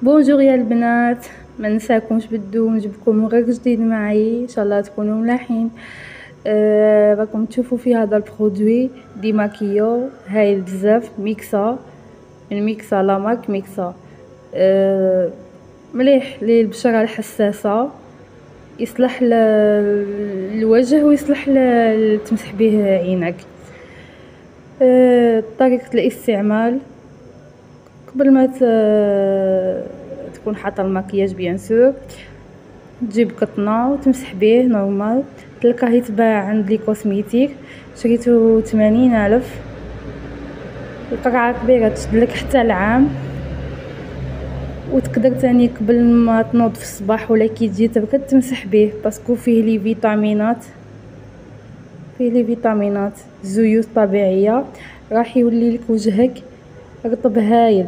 بونجور يا البنات، ما ننساكمش بدو نجيبكم مغرق جديد معي ان شاء الله تكونوا ملاحين. راكم تشوفوا في هذا البرودوي دي ماكيو هايل بزاف، ميكسا من ميكسا لا مارك ميكسا. مليح للبشرة الحساسة، يصلح للوجه ويصلح تمسح به عينك. طريقة الاستعمال: قبل ما تكون حاطه المكياج بيان سور، تجيب قطنه وتمسح به نورمال. تلقاه يتباع عند لي كوسميتيك، شريته 80,000. القرعه كبيره تشدلك حتى العام. وتقدر تاني قبل ما تنوض في الصباح ولا كي تجي ترقد تمسح به، باسكو فيه لي فيتامينات، زيوت طبيعيه، راح يولي لك وجهك رطب هايل.